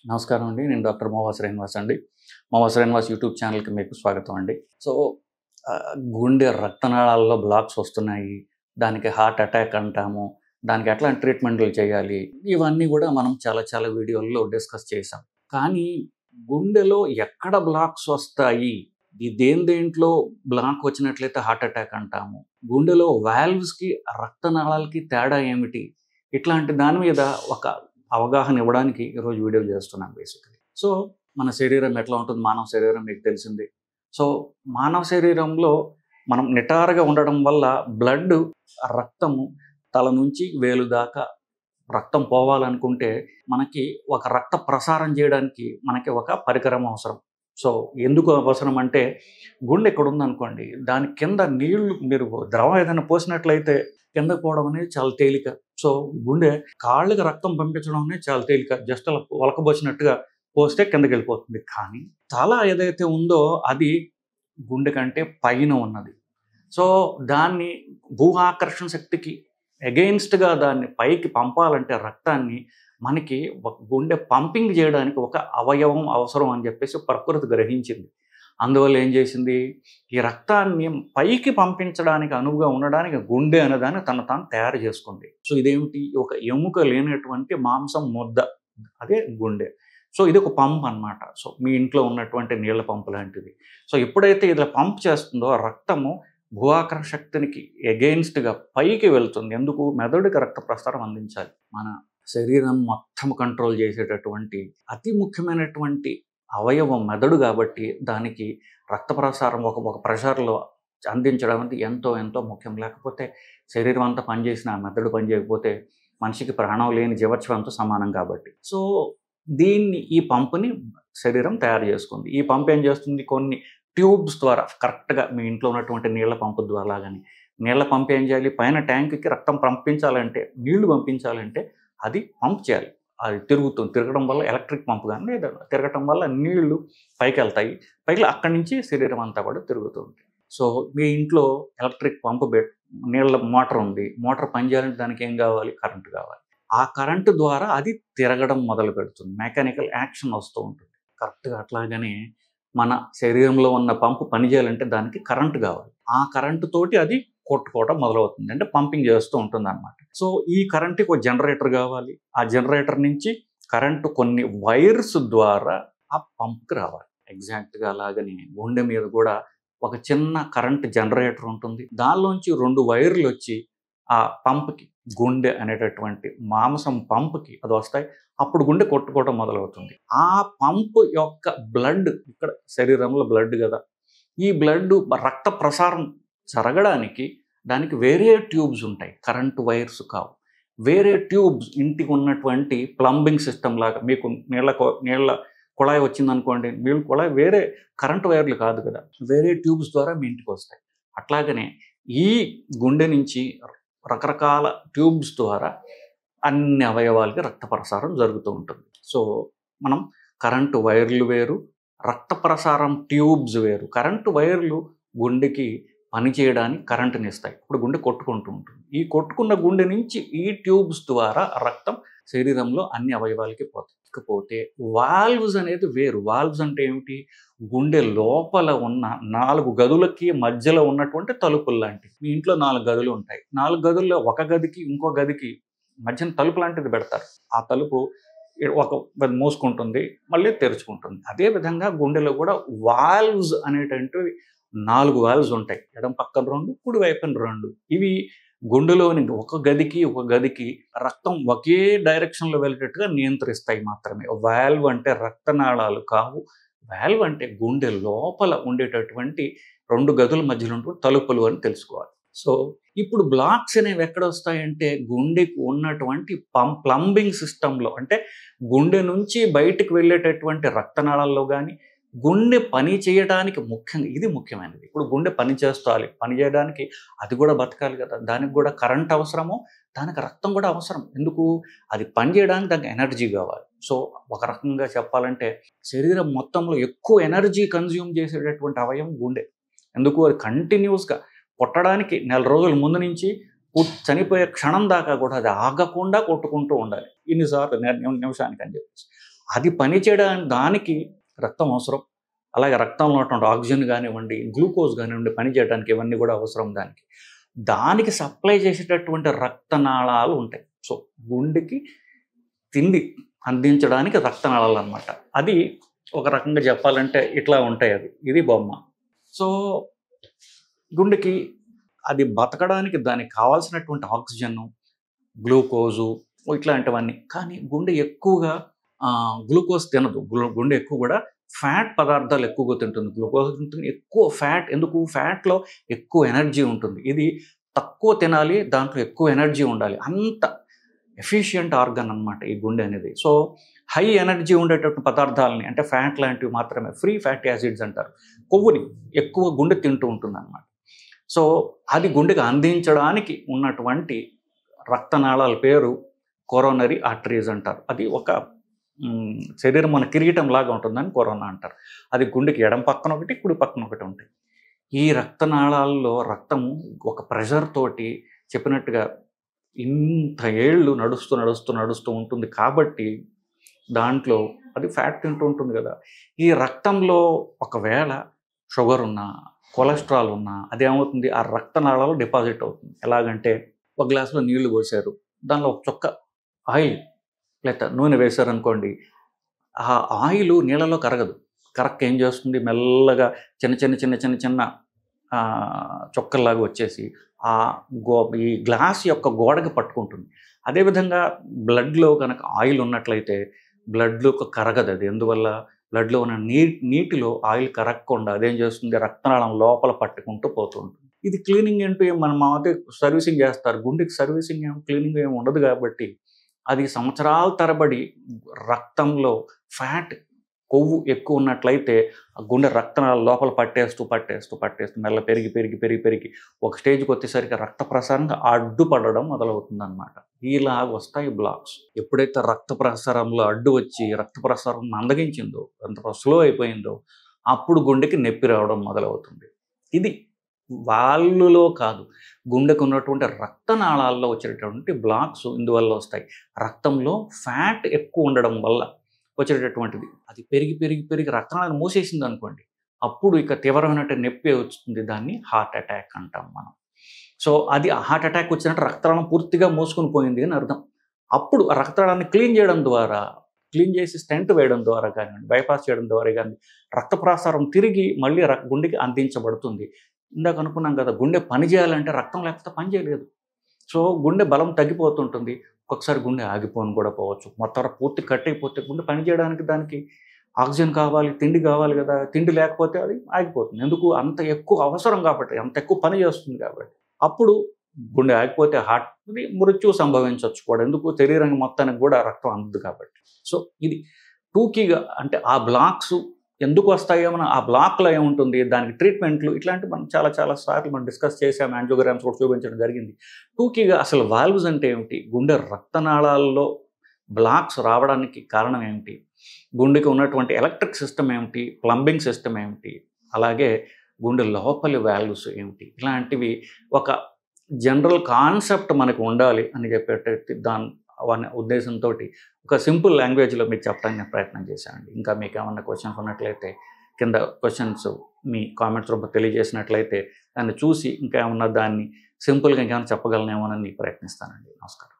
నమస్కారం అండి. నేను డాక్టర్ మోవా శ్రీనివాస్ అండి. మోవా శ్రీనివాస్ యూట్యూబ్ ఛానల్‌కి మీకు స్వాగతం అండి. సో, గుండె రక్తనాళాల్లో బ్లాక్స్ వస్తున్నాయి. దానికి హార్ట్ అటాక్ అంటాము. దానికి ఎట్లాంటి ట్రీట్మెంట్‌లు చేయాలి? ఇవన్నీ గూడా మనం చాలా చాలా వీడియోల్లో డిస్కస్ చేశాం. కానీ గుండెలో ఎక్కడ బ్లాక్స్ వస్తాయి? దేంట్లో బ్లాక్ వచ్చినట్లయితే హార్ట్ అటాక్ అంటాము. గుండెలో వాల్వ్స్‌కి, రక్తనాళాలకి తేడా ఏమిటి? ఇట్లాంటి దాని మీద ఒక అవగాహన ఇవ్వడానికి ఈరోజు వీడియో చేస్తున్నాను బేసికలీ. సో, మన శరీరం ఎట్లా ఉంటుంది? మానవ శరీరం మీకు తెలిసిందే. సో, మానవ శరీరంలో మనం నిటారుగా ఉండడం వల్ల రక్తము తల నుంచి వేలు దాకా రక్తం పోవాలనుకుంటే మనకి ఒక రక్త ప్రసారం చేయడానికి మనకి ఒక పరికరం అవసరం. సో, ఎందుకు అవసరం అంటే గుండె ఇక్కడ ఉందనుకోండి, దాని కింద నీళ్లు మీరు ద్రవం ఏదైనా పోసినట్లయితే కిందకి పోవడం అనేది చాలా తేలిక. సో, గుండె కాళ్ళకి రక్తం పంపించడం అనేది చాలా తేలిక. జస్ట్ అలా ఒలకబోసినట్టుగా పోస్తే కిందకెళ్ళిపోతుంది. కానీ తల ఏదైతే ఉందో అది గుండె కంటే పైన ఉన్నది. సో, దాన్ని భూఆకర్షణ శక్తికి ఎగెయిన్స్ట్‌గా దాన్ని పైకి పంపాలంటే రక్తాన్ని మనకి ఒక గుండె పంపింగ్ చేయడానికి ఒక అవయవం అవసరం అని చెప్పేసి ప్రకృతి గ్రహించింది. అందువల్ల ఏం చేసింది? ఈ రక్తాన్ని పైకి పంపించడానికి అనువుగా ఉండడానికి గుండె అనేదాన్ని తను తాను తయారు చేసుకుంది. సో, ఇదేమిటి? ఒక ఎముక లేనటువంటి మాంసం ముద్ద. అదే గుండె. సో, ఇది ఒక పంప్ అన్నమాట. సో, మీ ఇంట్లో ఉన్నటువంటి నీళ్ల పంపు లాంటిది. సో, ఎప్పుడైతే ఇలా పంప్ చేస్తుందో రక్తము భూఆకర్షణ శక్తికి ఎగెయిన్స్ట్‌గా పైకి వెళ్తుంది. ఎందుకు? మెదడుకి రక్త ప్రసారం అందించాలి. మన శరీరం మొత్తం కంట్రోల్ చేసేటటువంటి అతి ముఖ్యమైనటువంటి అవయవం మెదడు కాబట్టి దానికి రక్త ప్రసారం ఒక ప్రెషర్‌లో అందించడం అనేది ఎంతో ఎంతో ముఖ్యం. లేకపోతే శరీరం అంతా పనిచేసినా మెదడు పనిచేయకపోతే మనిషికి ప్రాణం లేని జీవోత్సవంతో సమానం కాబట్టి. సో, ఈ పంపుని శరీరం తయారు చేసుకుంది. ఈ పంప్ ఏం చేస్తుంది? కొన్ని ట్యూబ్స్ ద్వారా కరెక్ట్‌గా మీ ఇంట్లో ఉన్నటువంటి నీళ్ల పంపు ద్వారా గాని, నీళ్ల పంప్ ఏం చేయాలి? పైన ట్యాంక్‌కి రక్తం పంపించాలంటే, నీళ్లు పంపించాలంటే అది పంప్ చేయాలి. అది తిరుగుతుంది. తిరగడం వల్ల ఎలక్ట్రిక్ పంప్ గాని లేదా తిరగటం వల్ల నీళ్లు పైకెళ్తాయి. పైకి అక్కడి నుంచి శరీరం అంతా కూడా తిరుగుతుంది. సో, మీ ఇంట్లో ఎలక్ట్రిక్ పంప్ నీళ్ల మోటార్ ఉంది. మోటార్ పనిచేయాలంటే దానికి ఏం కావాలి? కరెంట్ కావాలి. ఆ కరెంట్ ద్వారా అది తిరగడం మొదలుపెడుతుంది. మెకానికల్ యాక్షన్ వస్తూ ఉంటుంది. కరెక్ట్‌గా అట్లాగనే మన శరీరంలో ఉన్న పంపు పనిచేయాలంటే దానికి కరెంట్ కావాలి. ఆ కరెంట్ తోటి అది కొట్టుకోవడం మొదలవుతుంది. అంటే పంపింగ్ చేస్తూ ఉంటుందన్నమాట. సో, ఈ కరెంట్‌కి ఒక జనరేటర్ కావాలి. ఆ జనరేటర్ నుంచి కరెంట్ కొన్ని వైర్స్ ద్వారా ఆ పంప్‌కి రావాలి. ఎగ్జాక్ట్‌గా అలాగనే గుండె మీద కూడా ఒక చిన్న కరెంట్ జనరేటర్ ఉంటుంది. దానిలోంచి 2 వైర్‌లొచ్చి ఆ పంప్‌కి గుండె అనేటటువంటి మాంసం పంప్‌కి అది వస్తాయి. అప్పుడు గుండె కొట్టుకోవడం మొదలవుతుంది. ఆ పంప్ యొక్క ఇక్కడ శరీరంలో బ్లడ్ గదా! ఈ రక్త ప్రసారం జరగడానికి దానికి వేరే ట్యూబ్స్ ఉంటాయి. కరెంట్ వైర్స్ కావు. వేరే ట్యూబ్స్ ఇంటికి ఉన్నటువంటి ప్లంబింగ్ సిస్టమ్ లాగా మీకు నీళ్ళ కుళాయి వచ్చిందనుకోండి. నీళ్ళ కుళాయి వేరే కరెంట్ వైర్లు కాదు కదా! వేరే ట్యూబ్స్ ద్వారా మీ ఇంటికొస్తాయి. అట్లాగనే ఈ గుండె నుంచి రకరకాల ట్యూబ్స్ ద్వారా అన్ని అవయవాలకి రక్త ప్రసారం జరుగుతూ ఉంటుంది. సో, మనం కరెంటు వైర్లు వేరు, రక్త ప్రసారం ట్యూబ్స్ వేరు. కరెంటు వైర్లు గుండెకి పనిచేయడానికి కరెంటునిస్తాయి. ఇప్పుడు గుండె కొట్టుకుంటూ ఉంటుంది. ఈ కొట్టుకున్న గుండె నుంచి ఈ ట్యూబ్స్ ద్వారా రక్తం శరీరంలో అన్ని అవయవాలకి పోతాయి. ఇకపోతే వాల్వ్స్ అనేది వేరు. వాల్వ్స్ అంటే ఏమిటి? గుండె లోపల ఉన్న 4 గదులకి మధ్యలో ఉన్నటువంటి తలుపుల్లాంటివి. మీ ఇంట్లో 4 గదులు ఉంటాయి. 4 గదుల్లో ఒక గదికి, ఇంకో గదికి మధ్యన తలుపు లాంటిది పెడతారు. ఆ తలుపు మూసుకుంటుంది, మళ్ళీ తెరుచుకుంటుంది. అదే విధంగా గుండెలో కూడా వాల్వ్స్ అనేటువంటివి 4 వాల్వ్స్ ఉంటాయి. ఎడమ పక్కన 2, కుడి వైపున 2. ఇవి గుండెలోని ఒక గదికి రక్తం ఒకే డైరెక్షన్‌లో వెళ్ళేటట్టుగా నియంత్రిస్తాయి మాత్రమే. వాల్వ్ అంటే రక్తనాళాలు కావు. వాల్వ్ అంటే గుండె లోపల ఉండేటటువంటి 2 గదుల మధ్యలో ఉన్నటువంటి తలుపులు అని తెలుసుకోవాలి. సో, ఇప్పుడు బ్లాక్స్ అనేవి ఎక్కడొస్తాయంటే గుండెకు ఉన్నటువంటి ప్లంబింగ్ సిస్టమ్‌లో అంటే గుండె నుంచి బయటికి వెళ్ళేటటువంటి రక్తనాళాల్లో గాని, గుండె పని చేయడానికి ఇది ముఖ్యమైనది. ఇప్పుడు గుండె పని చేస్తాలి. పని చేయడానికి అది కూడా బతకాలి కదా! దానికి కూడా కరెంట్ అవసరము. దానికి రక్తం కూడా అవసరం. ఎందుకు? అది పని చేయడానికి దానికి ఎనర్జీ కావాలి. సో, ఒక రకంగా చెప్పాలంటే శరీరం మొత్తంలో ఎక్కువ ఎనర్జీ కన్జ్యూమ్ చేసేటటువంటి అవయవం గుండె. ఎందుకు? అది కంటిన్యూస్‌గా పుట్టడానికి నెల రోజుల ముందు నుంచి చనిపోయే క్షణం దాకా కూడా అది ఆగకుండా కొట్టుకుంటూ ఉండాలి. ఇన్ని సార్లు నిమిషానికి అని చెప్పేసి. అది పని చేయడానికి దానికి రక్తం అవసరం. అలాగే రక్తంలో ఉన్నటువంటి ఆక్సిజన్ కానివ్వండి, గ్లూకోజ్ కానివ్వండి పని చేయడానికి ఇవన్నీ కూడా అవసరం దానికి. దానికి సప్లై చేసేటటువంటి రక్తనాళాలు ఉంటాయి. సో గుండెకి తిండి అందించడానికి రక్తనాళాలు అనమాట. అది ఒక రకంగా చెప్పాలంటే ఇట్లా ఉంటాయి అవి. ఇది బొమ్మ. సో గుండెకి అది బతకడానికి దానికి కావాల్సినటువంటి ఆక్సిజన్, గ్లూకోజు ఇట్లాంటివన్నీ. కానీ గుండె ఎక్కువగా గ్లూకోజ్ తినదు. గుండె ఎక్కువ కూడా ఫ్యాట్ పదార్థాలు ఎక్కువగా తింటుంది. గ్లూకోజ్ తింటుంది, ఎక్కువ ఫ్యాట్. ఎందుకు? ఫ్యాట్లో ఎక్కువ ఎనర్జీ ఉంటుంది. ఇది తక్కువ తినాలి, దాంట్లో ఎక్కువ ఎనర్జీ ఉండాలి. అంత ఎఫిషియంట్ ఆర్గన్ అనమాట ఈ గుండె అనేది. సో హై ఎనర్జీ ఉండేటటువంటి పదార్థాలని అంటే ఫ్యాట్ లాంటివి మాత్రమే, ఫ్రీ ఫ్యాటీ యాసిడ్స్ అంటారు, కొవ్వుని ఎక్కువ గుండె తింటూ ఉంటుంది అనమాట. సో అది గుండెకి అందించడానికి ఉన్నటువంటి రక్తనాళాల పేరు కొరోనరీ ఆర్టరీస్ అంటారు. అది ఒక శరీరం మన కిరీటం లాగా ఉంటుందని కరోనా అంటారు. అది గుండెకి ఎడం పక్కన ఒకటి, కుడి పక్కన ఒకటి ఉంటాయి. ఈ రక్తనాళాల్లో రక్తము ఒక ప్రెషర్ తోటి చెప్పినట్టుగా ఇంత ఏళ్ళు నడుస్తూ ఉంటుంది కాబట్టి దాంట్లో అది ఫ్యాట్ తింటూ ఉంటుంది కదా. ఈ రక్తంలో ఒకవేళ షుగర్ ఉన్నా, కొలెస్ట్రాల్ ఉన్నా అదేమవుతుంది, ఆ రక్తనాళాల్లో డిపాజిట్ అవుతుంది. ఎలాగంటే ఒక గ్లాసులో నీళ్లు పోసారు, దానిలో ఒక చుక్క ఆయిల్ లేదా నూనె వేశారనుకోండి, ఆ ఆయిల్ నీళ్ళలో కరగదు. కరెక్ట్ ఏం చేస్తుంది, మెల్లగా చిన్న చుక్కల్లాగా వచ్చేసి ఈ గ్లాస్ యొక్క గోడకి పట్టుకుంటుంది. అదేవిధంగా బ్లడ్లో కనుక ఆయిల్ ఉన్నట్లయితే బ్లడ్లో కరగదు అది. ఎందువల్ల? బ్లడ్లో ఉన్న నీటిలో ఆయిల్ కరగకుండా అదేం చేస్తుంది, రక్తనాళం లోపల పట్టుకుంటూ పోతూ ఉంటుంది. ఇది క్లీనింగ్ ఏంటో మన మామూలుగా సర్వీసింగ్ చేస్తారు. గుండెకి సర్వీసింగ్ క్లీనింగ్ ఏమి ఉండదు కాబట్టి అది సంవత్సరాల తరబడి రక్తంలో ఫ్యాట్, కొవ్వు ఎక్కువ ఉన్నట్లయితే ఆ గుండె రక్తనాళాల లోపల పట్టేస్తూ మెల్ల పెరిగి ఒక స్టేజ్కి వచ్చేసరికి రక్త ప్రసారంగా అడ్డుపడడం మొదలవుతుంది అనమాట. ఇలా వస్తాయి బ్లాక్స్. ఎప్పుడైతే రక్త ప్రసారంలో అడ్డు వచ్చి రక్త ప్రసారం మందగించిందో, అంత స్లో అయిపోయిందో, అప్పుడు గుండెకి నొప్పి రావడం మొదలవుతుంది. ఇది వాళ్ళలో కాదు, గుండెకు ఉన్నటువంటి రక్తనాళాల్లో వచ్చేటటువంటి బ్లాక్స్ ఇందువల్ల వస్తాయి. రక్తంలో ఫ్యాట్ ఎక్కువ ఉండడం వల్ల వచ్చేటటువంటిది. అది పెరిగి రక్తనాళాన్ని మూసేసింది అనుకోండి, అప్పుడు ఇక తీవ్రమైనటువంటి నొప్పి వస్తుంది. దాన్ని హార్ట్ అటాక్ అంటాం మనం. సో అది హార్ట్ అటాక్ వచ్చినట్టు రక్తనాళం పూర్తిగా మూసుకుని పోయింది అని అర్థం. అప్పుడు ఆ రక్తనాళాన్ని క్లీన్ చేసి స్టెంట్ వేయడం ద్వారా కానివ్వండి, బైపాస్ చేయడం ద్వారా కానీ రక్త ప్రసారం తిరిగి మళ్ళీ గుండెకి అందించబడుతుంది. ఇందాక అనుకున్నాం కదా, గుండె పని చేయాలంటే రక్తం లేకపోతే పని చేయలేదు. సో గుండె బలం తగ్గిపోతుంటుంది. ఒక్కొక్కసారి గుండె ఆగిపోని కూడా పోవచ్చు. మొత్తం పూర్తి కట్ అయిపోతే గుండె పని చేయడానికి దానికి ఆక్సిజన్ కావాలి, తిండి కావాలి కదా. తిండి లేకపోతే అది ఆగిపోతుంది. ఎందుకు? అంత ఎక్కువ అవసరం కాబట్టి, అంత ఎక్కువ పని చేస్తుంది కాబట్టి. అప్పుడు గుండె ఆగిపోతే మృత్యు సంభవించవచ్చు కూడా. ఎందుకు? శరీరం మొత్తానికి కూడా రక్తం అందదు కాబట్టి. సో ఇది టూకీగా అంటే ఆ బ్లాక్స్ ఎందుకు వస్తాయో, మనం ఆ బ్లాక్లో ఏముంటుంది, దానికి ట్రీట్మెంట్లు ఇట్లాంటివి మనం చాలా సార్లు మనం డిస్కస్ చేసాం. యాంజియోగ్రామ్స్ కూడా చూపించడం జరిగింది. టూకీగా అసలు వాల్వ్స్ అంటే ఏమిటి, గుండె రక్తనాళాల్లో బ్లాక్స్ రావడానికి కారణం ఏమిటి, గుండెకి ఉన్నటువంటి ఎలక్ట్రిక్ సిస్టమ్ ఏమిటి, ప్లంబింగ్ సిస్టమ్ ఏమిటి, అలాగే గుండె లోపలి వాల్వ్స్ ఏమిటి, ఇలాంటివి ఒక జనరల్ కాన్సెప్ట్ మనకు ఉండాలి అని చెప్పేటట్టు ఉద్దేశంతో ఒక సింపుల్ లాంగ్వేజ్లో మీకు చెప్పడానికి నేను ప్రయత్నం చేశానండి. ఇంకా మీకు ఏమన్నా క్వశ్చన్స్ ఉన్నట్లయితే కింద క్వశ్చన్స్ మీ కామెంట్స్ రూపంలో తెలియజేసినట్లయితే దాన్ని చూసి ఇంకా ఏమన్నా దాన్ని సింపుల్గా ఇంకేమైనా చెప్పగలనేమోనని ప్రయత్నిస్తానండి. నమస్కారం.